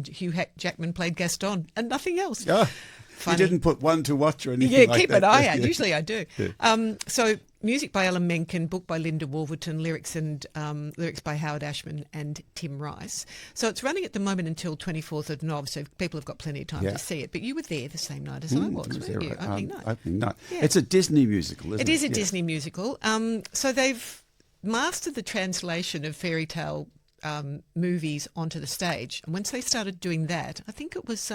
and Hugh Jackman played Gaston and nothing else. Yeah. Funny. You didn't put one to watch or anything Yeah, like keep that. an eye out. Yeah. Usually I do. Yeah. So music by Alan Menken, book by Linda Wolverton, lyrics by Howard Ashman and Tim Rice. So it's running at the moment until 24th of Nov, so people have got plenty of time to see it. But you were there the same night as I was, weren't you? Right. Opening night. Opening night. Yeah. It's a Disney musical, isn't it? It is a Disney musical. So they've mastered the translation of fairy tale movies onto the stage. And once they started doing that, I think it was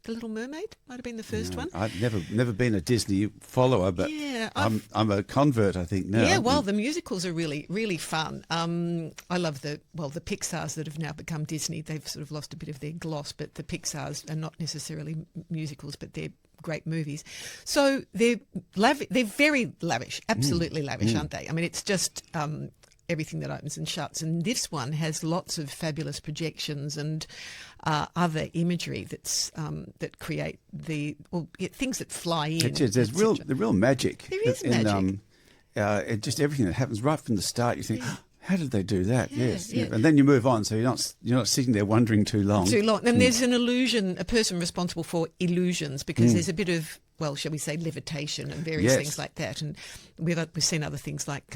The Little Mermaid might have been the first one. I've never been a Disney follower, but Yeah, I'm a convert, I think, now. Yeah, well, the musicals are really, really fun. I love the Pixars that have now become Disney. They've sort of lost a bit of their gloss, but the Pixars are not necessarily musicals, but they're great movies. So they're very lavish, absolutely lavish, aren't they? I mean, it's just everything that opens and shuts. And this one has lots of fabulous projections and other imagery that create things that fly in. There's the real magic. There is magic. Just everything that happens right from the start. You think, how did they do that? Yeah, yes, yeah. and then you move on, so you're not sitting there wondering too long. And there's an illusion, a person responsible for illusions, because there's a bit of, well, shall we say, levitation and various things like that. And we've seen other things like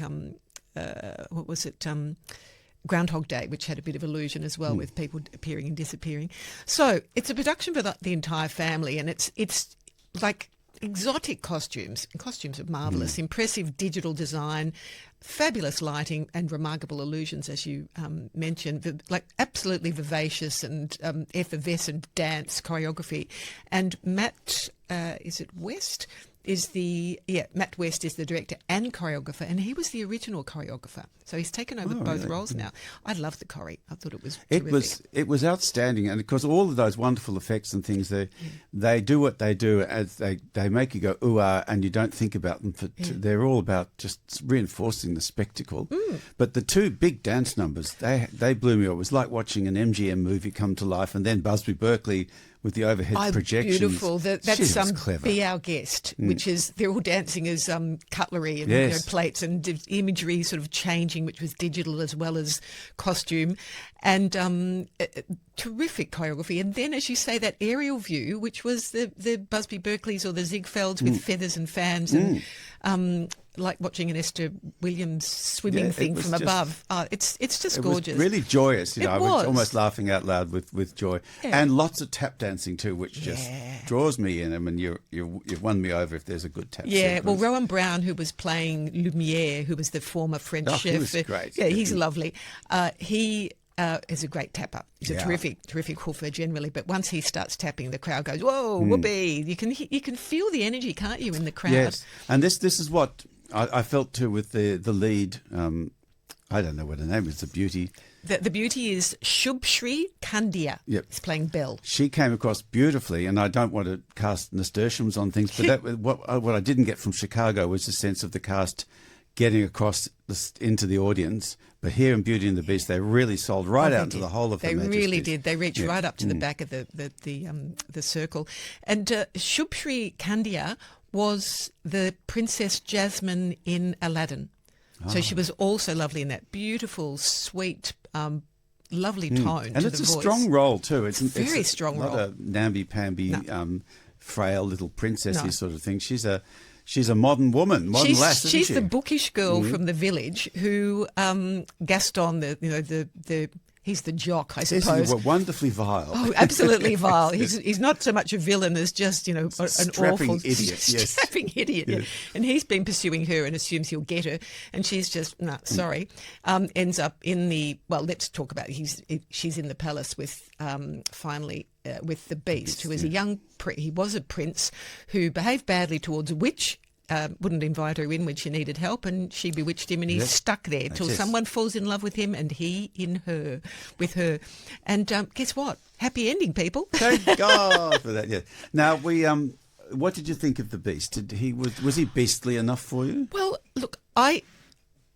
what was it? Groundhog Day, which had a bit of illusion as well, with people appearing and disappearing. So it's a production for the entire family, and it's like exotic costumes. Costumes are marvellous, impressive digital design, fabulous lighting, and remarkable illusions, as you mentioned, like absolutely vivacious and effervescent dance choreography. And Matt West is Matt West is the director and choreographer, and he was the original choreographer. So he's taken over both roles now. I love the choreo. I thought it was terrific. It was outstanding, and because all of those wonderful effects and things, they do what they do as they make you go ooh-ah, and you don't think about them. They're all about just reinforcing the spectacle. But the two big dance numbers, they blew me away. It was like watching an MGM movie come to life, and then Busby Berkeley with the overhead projections. Beautiful. That's clever. Be Our Guest, which is they're all dancing as cutlery and plates and imagery sort of changing, which was digital as well as costume, and terrific choreography. And then, as you say, that aerial view, which was the Busby Berkeleys or the Ziegfelds with feathers and fans and like watching an Esther Williams swimming thing from above. It's just gorgeous. It was really joyous. I was was almost laughing out loud with joy. Yeah. And lots of tap dancing too, which just draws me in. I mean, you've won me over if there's a good tap sequence. Well, Rowan Brown, who was playing Lumiere, who was the former French chef. He was great. Yeah, he's lovely. He is a great tapper. He's a terrific hoofer generally, but once he starts tapping, the crowd goes, whoa, whoopee. You can feel the energy, can't you, in the crowd? Yes, and this is what I felt too with the lead. I don't know what her name is. The beauty. The beauty is Shubhshri Kandia. Yep. He's playing Belle. She came across beautifully, and I don't want to cast nasturtiums on things, but what I didn't get from Chicago was the sense of the cast getting across into the audience. But here in Beauty and the Beast, they really sold out into the whole of the Majesties. They really did. They reached right up to the back of the circle. And Shubhshri Kandia was the Princess Jasmine in Aladdin. So she was also lovely in that beautiful, sweet, lovely tone. And it's a strong role too. It's very strong role. Not a namby-pamby, frail little princessy sort of thing. She's a modern woman, modern lass, isn't she? She's the bookish girl from the village who Gaston, he's the jock, I suppose. He's wonderfully vile. Oh, absolutely vile. He's not so much a villain as just, an strapping awful idiot. strapping idiot. Yeah. And he's been pursuing her and assumes he'll get her, and she's just sorry. Ends up in let's talk about she's in the palace with finally with the Beast, who is he was a prince who behaved badly towards a witch. Wouldn't invite her in when she needed help, and she bewitched him, and he's stuck there till someone falls in love with him, and he with her. And guess what? Happy ending, people. Thank God for that. Yeah. Now what did you think of the Beast? Was he beastly enough for you? Well, look, I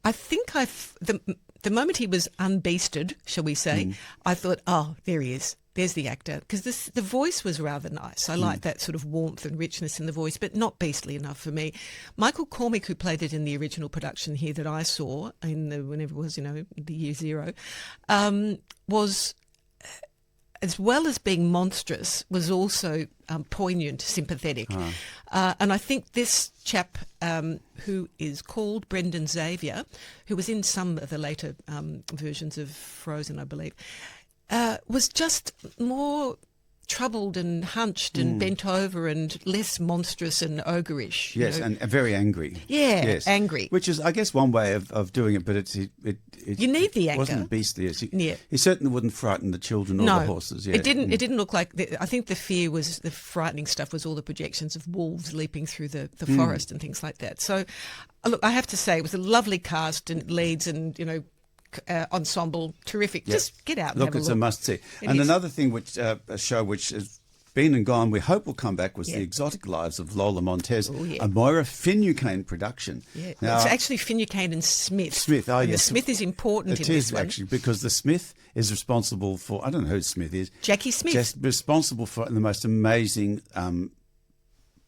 think the moment he was unbeasted, shall we say, I thought, oh, there he is. There's the actor, because the voice was rather nice. I like that sort of warmth and richness in the voice, but not beastly enough for me. Michael Cormick, who played it in the original production here that I saw whenever it was, the year zero, was as well as being monstrous, was also poignant, sympathetic. And I think this chap, who is called Brendan Xavier, who was in some of the later versions of Frozen, I believe, was just more troubled and hunched and bent over and less monstrous and ogreish. Yes, and very angry. Yeah, yes. angry. Which is, I guess, one way of doing it, but you need the it anger. wasn't beastly. He certainly wouldn't frighten the children or the horses. Yeah. It didn't look like. I think the fear was, the frightening stuff was all the projections of wolves leaping through the forest and things like that. So, look, I have to say, it was a lovely cast and leads and, ensemble, terrific. Yes. Just get out and look, have a it's look. a must-see. It And is. another thing, a show which has been and gone, we hope will come back, was The Exotic Lives of Lola Montez, a Moira Finucane production. Yeah. Now, It's actually Finucane and Smith. Smith, oh, And yes. the Smith is important It in is this one. actually, because the Smith is responsible for, I don't know who Smith is. Jackie Smith. Just responsible for the most amazing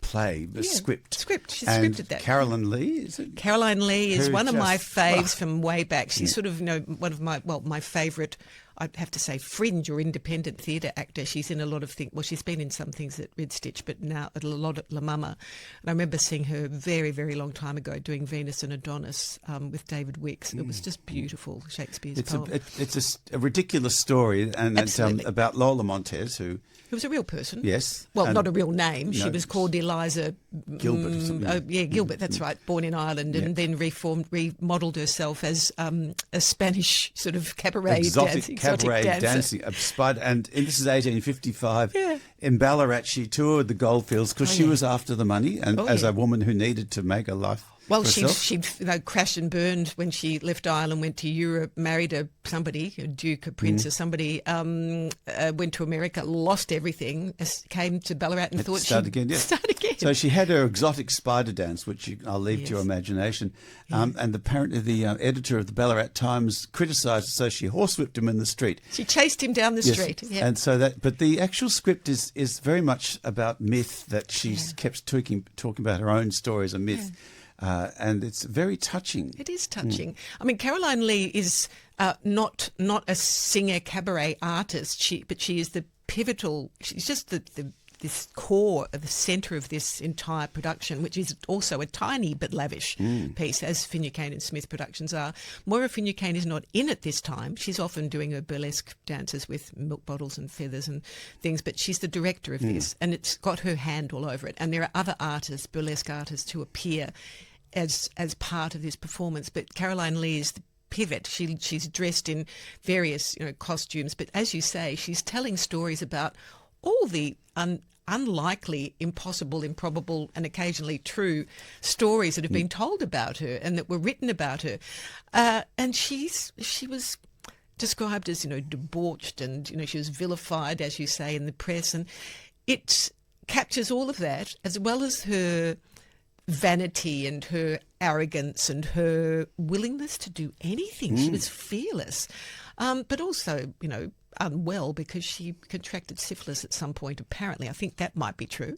play, the script. She and scripted that. Carolyn Lee, is it? Caroline Lee is Who one of my just- faves from way back. She's sort of, one of my favourite, I'd have to say, fringe or independent theatre actor. She's in a lot of things. Well, she's been in some things at Red Stitch, but now at a lot at La Mama. And I remember seeing her very, very long time ago doing Venus and Adonis with David Wicks. It was just beautiful, Shakespeare's poem. It's a ridiculous story, and it's about Lola Montez, who... It was a real person. Yes. Well, and- not a real name. She No, was called Eliza Gilbert or something. Gilbert, that's right, born in Ireland, and then remodelled herself as a Spanish sort of cabaret cabaret dancer. dancing, a spider, and this is 1855. Yeah. In Ballarat, she toured the goldfields because she was after the money, and as a woman who needed to make a life. Well, for herself. she'd crashed and burned when she left Ireland, went to Europe, married a duke, a prince or somebody, went to America, lost everything, came to Ballarat and thought start she'd again. start again. So she had her exotic spider dance, which I'll leave to your imagination. And apparently the editor of the Ballarat Times criticised her, so she horsewhipped him in the street. She chased him down the street. Yeah. And so but the actual script is very much about myth, that she's kept talking about her own story as a myth. And it's very touching. It is touching. I mean, Caroline Lee is not a singer cabaret artist, but she is the pivotal. She's just this core of the centre of this entire production, which is also a tiny but lavish piece, as Finucane and Smith productions are. Moira Finucane is not in at this time. She's often doing her burlesque dances with milk bottles and feathers and things, but she's the director of this, and it's got her hand all over it. And there are other artists, burlesque artists, who appear as part of this performance, but Caroline Lee is the pivot. She's dressed in various costumes, but as you say, she's telling stories about all the unlikely, impossible, improbable, and occasionally true stories that have been told about her and that were written about her. And she was described as debauched, and she was vilified, as you say, in the press, and it captures all of that, as well as her vanity and her arrogance and her willingness to do anything. She was fearless, but also, unwell because she contracted syphilis at some point, apparently. I think that might be true.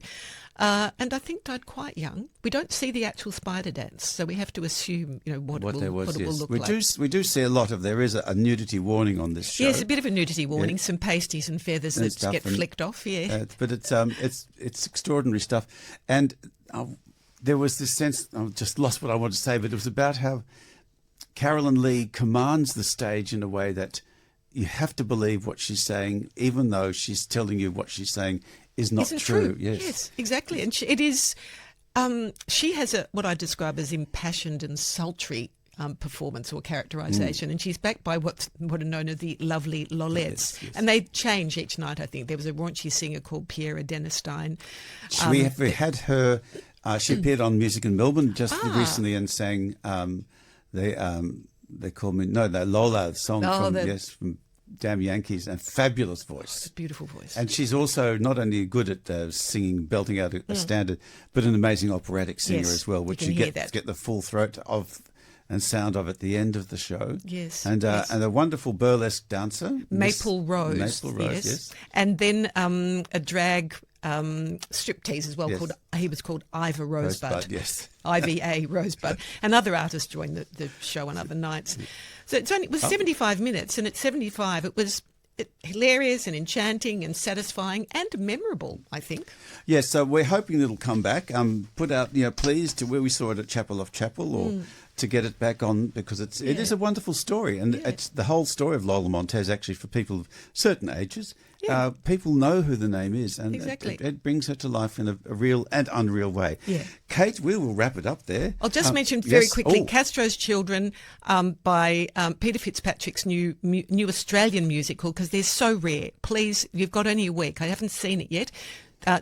And I think died quite young. We don't see the actual spider dance, so we have to assume, what it will look like. We do see a lot of, there is a nudity warning on this show. Yes, a bit of a nudity warning, some pasties and feathers that get flicked off, but it's extraordinary stuff. And there was this sense, I've just lost what I wanted to say, but it was about how Carolyn Lee commands the stage in a way that you have to believe what she's saying, even though she's telling you what she's saying is not true. Yes, exactly. And it is. She has what I describe as impassioned and sultry performance or characterisation, and she's backed by what are known as the lovely Lolettes, and they change each night. I think there was a raunchy singer called Pierre Denestein. We had her. She appeared on Music in Melbourne just recently and sang. They called me Lola, the song from Damn Yankees, and fabulous voice. Beautiful voice. And she's also not only good at singing, belting out a standard, but an amazing operatic singer as well, which you get the full throat of and sound of at the end of the show. Yes. And a wonderful burlesque dancer. Maple Rose. Yes. And then a drag striptease as well, he was called Iva Rosebud. Yes. IVA Rosebud. And other artists joined the show on other nights. So it was 75 minutes, and at 75 it was hilarious and enchanting and satisfying and memorable, I think. Yes, so we're hoping it'll come back. Put out, please, to where we saw it at Chapel of Chapel, or to get it back on, because it is a wonderful story, and it's the whole story of Lola Montez. Actually, for people of certain ages, people know who the name is, and it brings her to life in a real and unreal way. Yeah. Kate, we will wrap it up there. I'll just mention very quickly Castro's Children by Peter Fitzpatrick's new Australian musical, because they're so rare. Please, you've got only a week. I haven't seen it yet.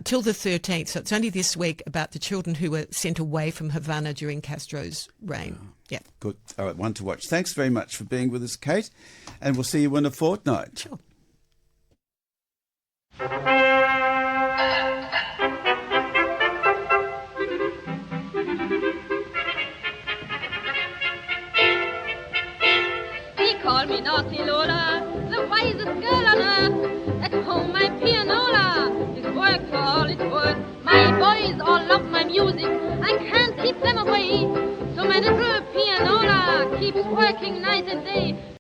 Till the 13th, so it's only this week, about the children who were sent away from Havana during Castro's reign. Yeah. Good. All right, one to watch. Thanks very much for being with us, Kate, and we'll see you in a fortnight. Sure. They call me Naughty Lola, the wisest girl on earth. At home my pianola is work for all it's worth. My boys all love my music, I can't keep them away. So my little pianola keeps working night and day.